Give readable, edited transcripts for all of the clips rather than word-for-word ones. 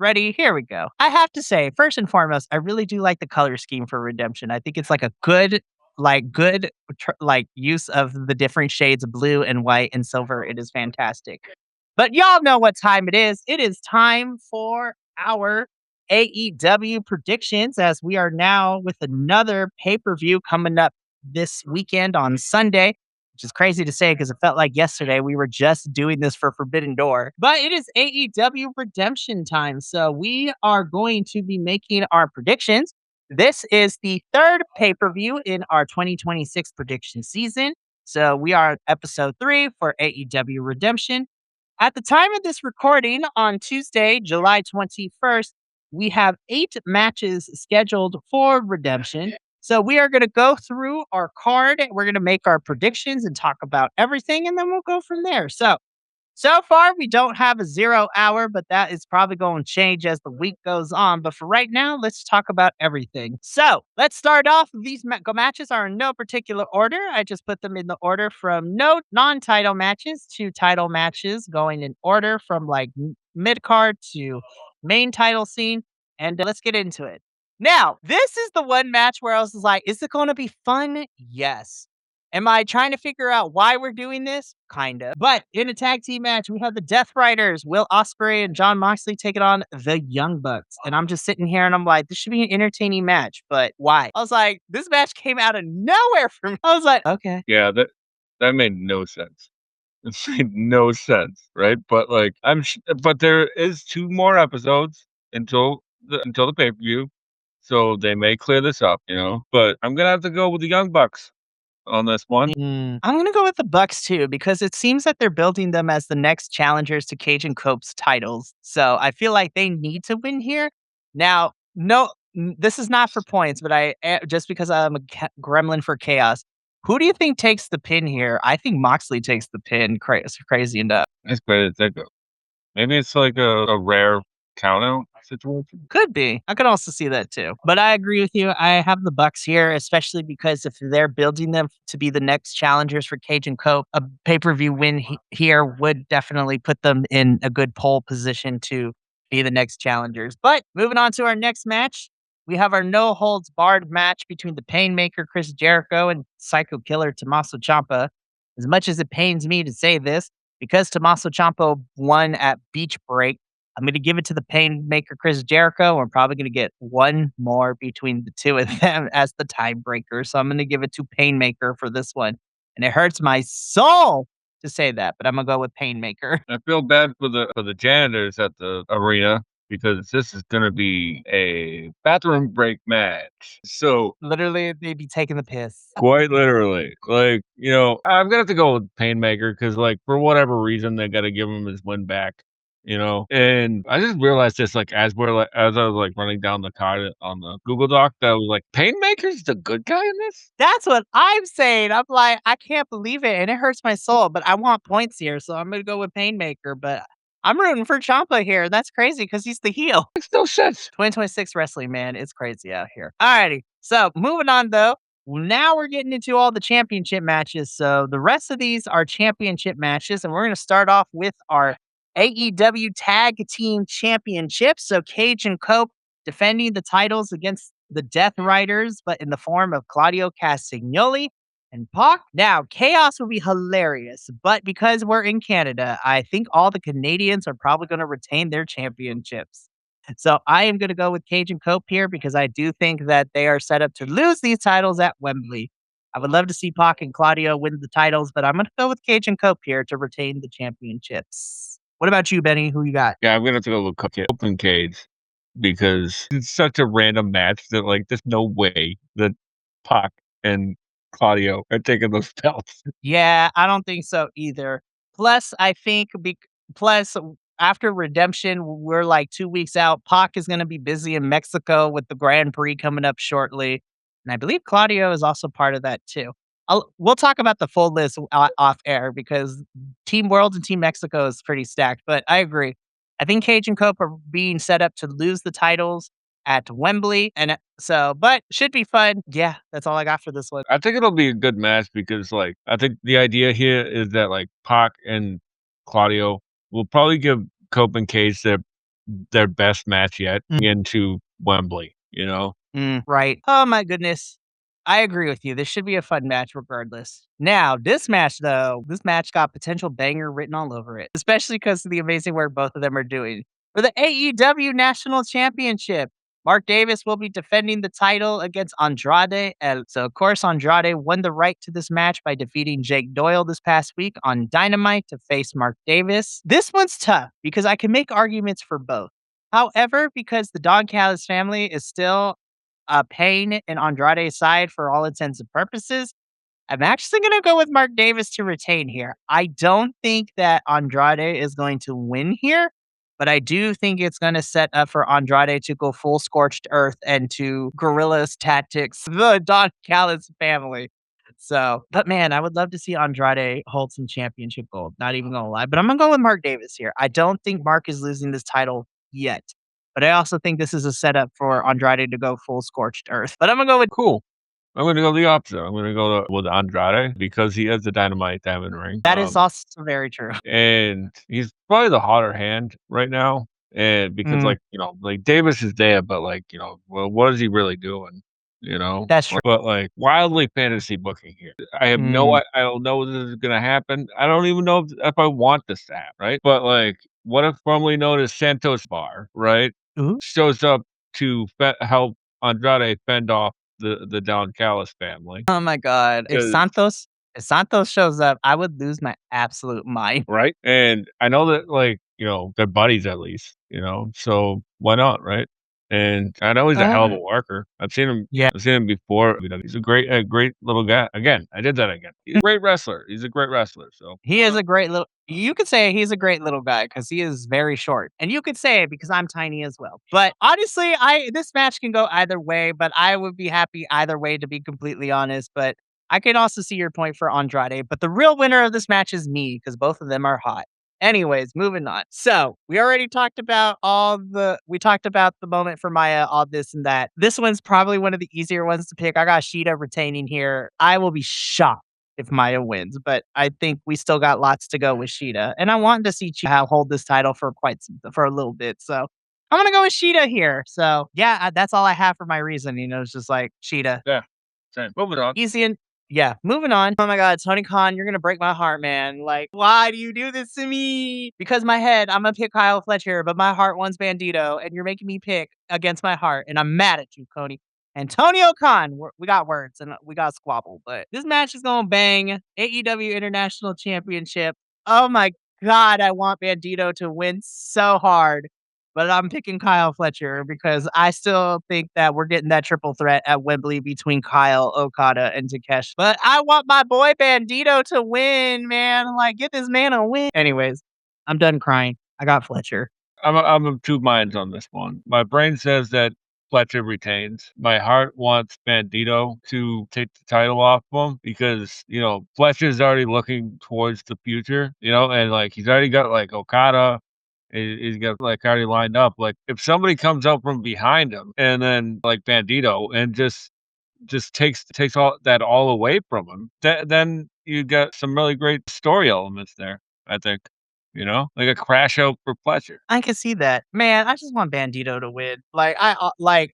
Ready? Here we go. I have to say, first and foremost, I really do like the color scheme for Redemption. I think it's like a good use of the different shades of blue and white and silver. It is fantastic. But y'all know what time it is. It is time for our AEW predictions as we are now with another pay-per-view coming up this weekend on Sunday, which is crazy to say because it felt like yesterday we were just doing this for Forbidden Door. But it is AEW Redemption time. So we are going to be making our predictions. This is the third pay-per-view in our 2026 prediction season. So we are at episode 3 for AEW Redemption. At the time of this recording on Tuesday, July 21st, we have 8 matches scheduled for Redemption. So we are going to go through our card. We're going to make our predictions and talk about everything, and then we'll go from there. So far, we don't have a 0 hour, but that is probably going to change as the week goes on. But for right now, let's talk about everything. So let's start off. These matches are in no particular order. I just put them in the order from no non-title matches to title matches, going in order from like mid-card to main title scene. And let's get into it. Now, this is the one match where I was like, is it going to be fun? Yes. Am I trying to figure out why we're doing this? Kinda. But in a tag team match, we have the Death Riders, Will Ospreay and Jon Moxley taking on the Young Bucks. And I'm just sitting here and I'm like, this should be an entertaining match, but why? I was like, this match came out of nowhere for me. I was like, okay. Yeah, that made no sense. It made no sense, right? But like, but there is 2 more episodes until the pay per view, so they may clear this up, But I'm gonna have to go with the Young Bucks on this one. I'm going to go with the Bucks too, because it seems that they're building them as the next challengers to Cage and Cope's titles. So I feel like they need to win here. Now, this is not for points, but just because I'm a gremlin for chaos. Who do you think takes the pin here? I think Moxley takes the pin. Crazy enough. That's great. Maybe it's like a rare count out situation. Could be. I could also see that too. But I agree with you. I have the Bucks here, especially because if they're building them to be the next challengers for Cage and Cope, a pay-per-view win here would definitely put them in a good pole position to be the next challengers. But moving on to our next match, we have our no holds barred match between the Painmaker Chris Jericho and Psycho Killer Tommaso Ciampa. As much as it pains me to say this, because Tommaso Ciampa won at Beach Break, I'm going to give it to the Painmaker Chris Jericho. We're probably going to get one more between the two of them as the tiebreaker. So I'm going to give it to Painmaker for this one. And it hurts my soul to say that, but I'm going to go with Painmaker. I feel bad for the janitors at the arena because this is going to be a bathroom break match. So literally, they'd be taking the piss. Quite literally. Like, I'm going to have to go with Painmaker because, like, for whatever reason, they got to give him his win back. And I just realized this, like, as I was like running down the card on the Google Doc, that I was like, Painmaker's the good guy in this? That's what I'm saying. I'm like, I can't believe it. And it hurts my soul, but I want points here. So I'm going to go with Painmaker, but I'm rooting for Champa here. That's crazy because he's the heel. Makes no sense. 2026 wrestling, man. It's crazy out here. Alrighty. So moving on though. Now we're getting into all the championship matches. So the rest of these are championship matches, and we're going to start off with our AEW Tag Team Championships. So Cage and Cope defending the titles against the Death Riders, but in the form of Claudio Castagnoli and Pac. Now, chaos will be hilarious, but because we're in Canada, I think all the Canadians are probably going to retain their championships. So I am going to go with Cage and Cope here because I do think that they are set up to lose these titles at Wembley. I would love to see Pac and Claudio win the titles, but I'm going to go with Cage and Cope here to retain the championships. What about you, Benny? Who you got? Yeah, I'm going to have to go with Cope and Cage because it's such a random match that, like, there's no way that Pac and Claudio are taking those belts. Yeah, I don't think so either. Plus, I think after Redemption, we're like 2 weeks out. Pac is going to be busy in Mexico with the Grand Prix coming up shortly. And I believe Claudio is also part of that too. We'll talk about the full list off air because Team World and Team Mexico is pretty stacked. But I agree. I think Cage and Cope are being set up to lose the titles at Wembley. And but should be fun. Yeah, that's all I got for this one. I think it'll be a good match because, like, I think the idea here is that, like, Pac and Claudio will probably give Cope and Cage their their best match yet into Wembley, Right. Oh my goodness. I agree with you. This should be a fun match regardless. Now, this match though, this match got potential banger written all over it, especially because of the amazing work both of them are doing. For the AEW National Championship, Mark Davis will be defending the title against Andrade. And so, of course, Andrade won the right to this match by defeating Jake Doyle this past week on Dynamite to face Mark Davis. This one's tough because I can make arguments for both. However, because the Don Callis family is still Pain in Andrade's side for all intents and purposes, I'm actually going to go with Mark Davis to retain here. I don't think that Andrade is going to win here, but I do think it's going to set up for Andrade to go full scorched earth and to guerrillas tactics the Don Callis family. So, but man, I would love to see Andrade hold some championship gold. Not even gonna lie, but I'm gonna go with Mark Davis here. I don't think Mark is losing this title yet, but I also think this is a setup for Andrade to go full scorched earth. But I'm gonna go with Cool. I'm gonna go the opposite. I'm gonna go with Andrade because he has the Dynamite Diamond ring. that is also very true. And he's probably the hotter hand right now. And because, Mm, like Davis is there, but well, what is he really doing? that's true. But like wildly fantasy booking here. I have no, Mm, I don't know this is gonna happen. I don't even know if I want this to happen, right? But like, what if formerly known as Santos Bar, right, ooh. shows up to help Andrade fend off the Don Callis family? Oh my god. If Santos shows up, I would lose my absolute mind. Right? And I know that, they're buddies at least, so why not, right? And I know he's a hell of a worker. Yeah. I've seen him before. He's a great little guy. Again, I did that again. He's a great wrestler. He's a great wrestler. So He is a great little you could say he's a great little guy because he is very short, and you could say it because I'm tiny as well. But honestly, I this match can go either way, but I would be happy either way to be completely honest, but I can also see your point for Andrade, but the real winner of this match is me because both of them are hot. Anyways, moving on. So, we already talked about we talked about the moment for Maya, all this and that. This one's probably one of the easier ones to pick. I got Shida retaining here. I will be shocked if Maya wins, but I think we still got lots to go with Shida, and I want to see Shida hold this title for for a little bit. So I'm gonna go with Shida here. So yeah, that's all I have for my reason. It's just like Shida, yeah, same. Moving on. easy and yeah. Moving on. Oh my God, Tony Khan, you're gonna break my heart, man. Like, why do you do this to me? Because my head, I'm gonna pick Kyle Fletcher, but my heart wants Bandido, and you're making me pick against my heart, and I'm mad at you, Cody. Antonio Khan, we got words and we got squabble, but this match is going to bang. AEW International Championship. Oh my God, I want Bandido to win so hard, but I'm picking Kyle Fletcher because I still think that we're getting that triple threat at Wembley between Kyle, Okada, and Takeshi. But I want my boy Bandido to win, man. Like, get this man a win. Anyways, I'm done crying. I got Fletcher. I'm of two minds on this one. My brain says that Fletcher retains. My heart wants Bandito to take the title off him because, Fletcher's already looking towards the future, and like he's already got like Okada. He's got like already lined up. Like if somebody comes up from behind him and then like Bandito and just takes all away from him, then you got some really great story elements there, I think. Like a crash out for Fletcher. I can see that. Man, I just want Bandito to win. I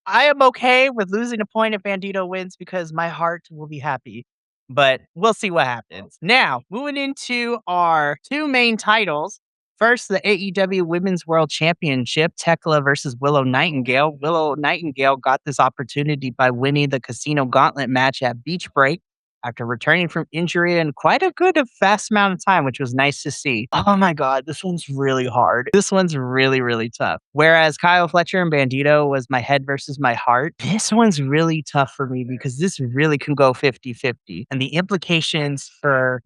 am okay with losing a point if Bandito wins because my heart will be happy. But we'll see what happens. Now, moving into our two main titles. First, the AEW Women's World Championship, Thekla versus Willow Nightingale. Willow Nightingale got this opportunity by winning the Casino Gauntlet match at Beach Break after returning from injury in quite a good fast amount of time, which was nice to see. Oh my God, this one's really hard. This one's really, really tough. Whereas Kyle Fletcher and Bandito was my head versus my heart, this one's really tough for me because this really can go 50-50. And the implications for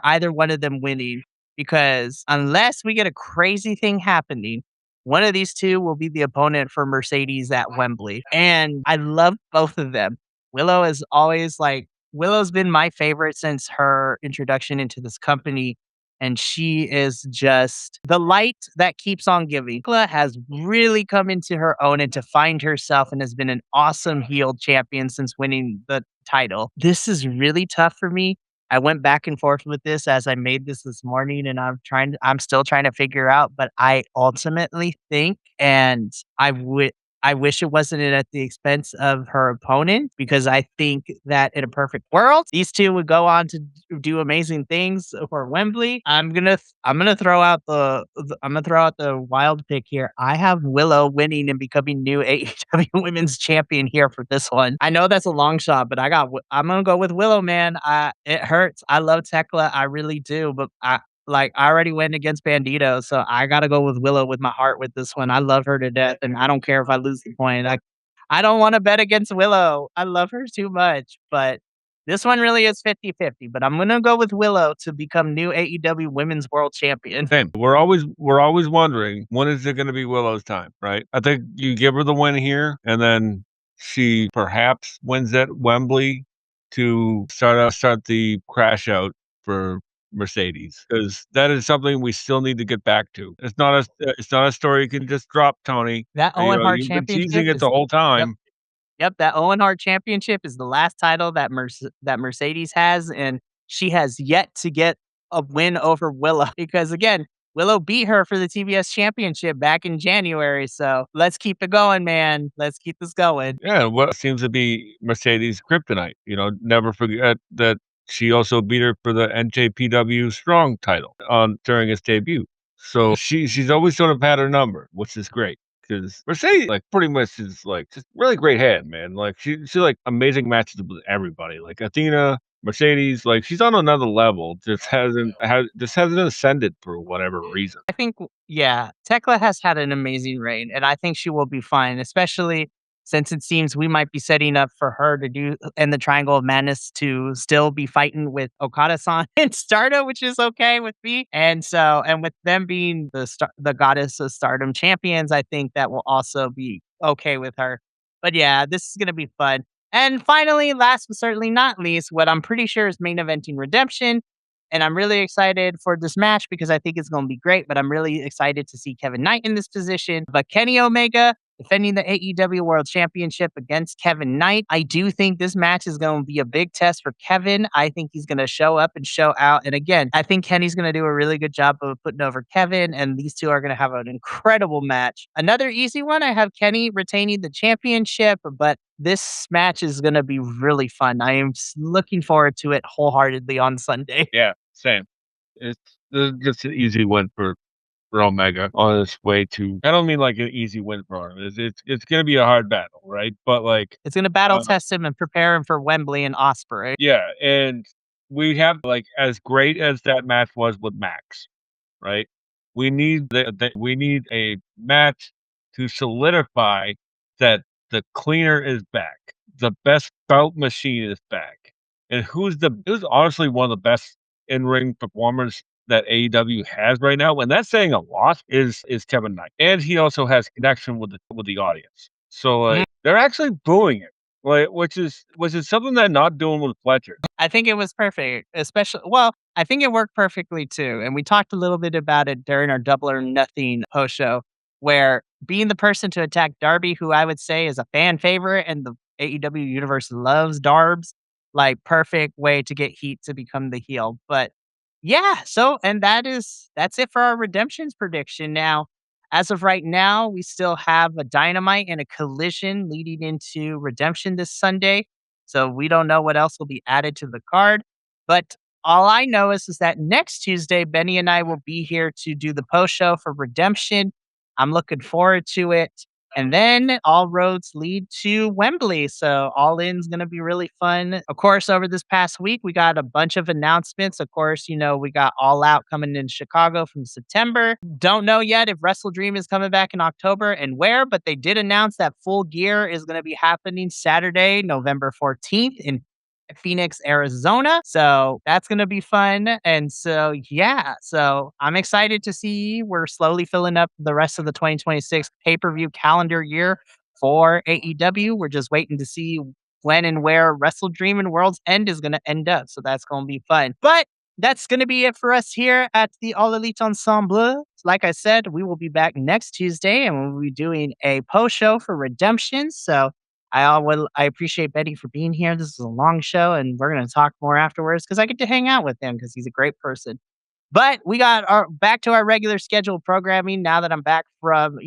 either one of them winning, because unless we get a crazy thing happening, one of these two will be the opponent for Mercedes at Wembley. And I love both of them. Willow is always like, Willow's been my favorite since her introduction into this company, and she is just the light that keeps on giving. Thekla has really come into her own and to find herself and has been an awesome heel champion since winning the title. This is really tough for me, I went back and forth with this as I made this morning, and I'm still trying to figure out, but I ultimately think, and I wish it wasn't at the expense of her opponent, because I think that in a perfect world, these two would go on to do amazing things for Wembley. I'm gonna throw out the wild pick here. I have Willow winning and becoming new AEW Women's Champion here for this one. I know that's a long shot, but I'm gonna go with Willow, man. It hurts. I love Thekla, I really do, but I already went against Bandido, so I gotta go with Willow with my heart with this one. I love her to death, and I don't care if I lose the point. I don't wanna bet against Willow. I love her too much, but this one really is 50-50. But I'm gonna go with Willow to become new AEW Women's World Champion. Same. We're always wondering, when is it gonna be Willow's time, right? I think you give her the win here, and then she perhaps wins at Wembley to start the crash out for Mercedes, because that is something we still need to get back to. It's not a story you can just drop, Tony. That Owen Hart You've been Championship teasing it is the whole Yep. time. Yep, that Owen Hart Championship is the last title that Mercedes has, and she has yet to get a win over Willow because, again, Willow beat her for the TBS Championship back in January, so let's keep it going, man. Let's keep this going. Yeah, what seems to be Mercedes' kryptonite. Never forget that she also beat her for the NJPW Strong title on during its debut. So she's always sort of had her number, which is great. Because Mercedes, like, pretty much is like just really great head, man. Like she like amazing matches with everybody. Like Athena, Mercedes, like she's on another level. Just hasn't ascended for whatever reason. I think, yeah, Tekla has had an amazing reign, and I think she will be fine, especially since it seems we might be setting up for her to do in the Triangle of Madness to still be fighting with Okada-san and Stardom, which is okay with me. And with them being the Goddess of Stardom champions, I think that will also be okay with her. But yeah, this is gonna be fun. And finally, last but certainly not least, what I'm pretty sure is main eventing Redemption. And I'm really excited for this match because I think it's going to be great, but I'm really excited to see Kevin Knight in this position. But Kenny Omega defending the AEW World Championship against Kevin Knight. I do think this match is going to be a big test for Kevin. I think he's going to show up and show out. And again, I think Kenny's going to do a really good job of putting over Kevin, and these two are going to have an incredible match. Another easy one, I have Kenny retaining the championship, but this match is going to be really fun. I am looking forward to it wholeheartedly on Sunday. Yeah, same. It's just an easy win for Omega on his way to. I don't mean like an easy win for him. It's gonna be a hard battle, right? But like, It's going to battle uh, test him and prepare him for Wembley and Ospreay. yeah, and we have, like, as great as that match was with Max, right? We need a match to solidify that the cleaner is back, the best bout machine is back, and who's honestly one of the best in ring performers that AEW has right now, and that's saying a lot, is Kevin Knight, and he also has connection with the audience. So Mhm. like they're actually booing it, like, which is something they're not doing with Fletcher. I think it was perfect, especially, well, I think it worked perfectly too. And we talked a little bit about it during our Double or Nothing post show, where being the person to attack Darby, who I would say is a fan favorite and the AEW universe loves Darbs, like perfect way to get heat to become the heel. But yeah, so and that's it for our redemptions prediction. Now, as of right now, we still have a dynamite and a collision leading into redemption this Sunday. So we don't know what else will be added to the card. But all I know is that next Tuesday, Benny and I will be here to do the post show for Redemption. I'm looking forward to it. And then all roads lead to Wembley. So all in's going to be really fun. Of course, over this past week, we got a bunch of announcements. Of course, we got All Out coming in Chicago from September. Don't know yet if Wrestle Dream is coming back in October and where, but they did announce that Full Gear is going to be happening Saturday, November 14th in Phoenix, Arizona. So that's going to be fun. And so, yeah, so I'm excited to see we're slowly filling up the rest of the 2026 pay per view calendar year for AEW. We're just waiting to see when and where Wrestle Dream and World's End is going to end up. So that's going to be fun. But that's going to be it for us here at the All Elite Ensemble. Like I said, we will be back next Tuesday and we'll be doing a post show for Redemption. So I appreciate Betty for being here. This is a long show, and we're gonna talk more afterwards because I get to hang out with him because he's a great person. But we got our back to our regular scheduled programming now that I'm back from,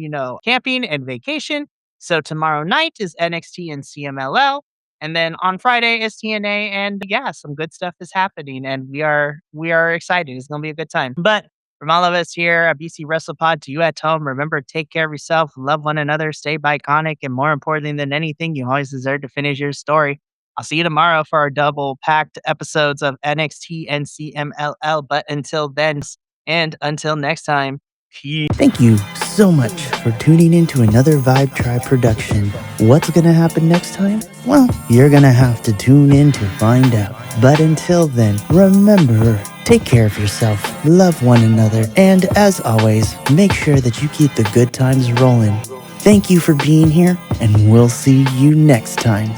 camping and vacation. So tomorrow night is NXT and CMLL. And then on Friday is TNA, and yeah, some good stuff is happening, and we are excited. It's gonna be a good time. But from all of us here at BC WrestlePod to you at home, remember, take care of yourself, love one another, stay iconic, and more importantly than anything, you always deserve to finish your story. I'll see you tomorrow for our double packed episodes of NXT and CMLL. But until then, and until next time, peace. Thank you so much for tuning in to another Vibe Tribe production. What's gonna happen next time? Well, you're gonna have to tune in to find out. But until then, remember, take care of yourself, love one another, and as always, make sure that you keep the good times rolling. Thank you for being here, and we'll see you next time.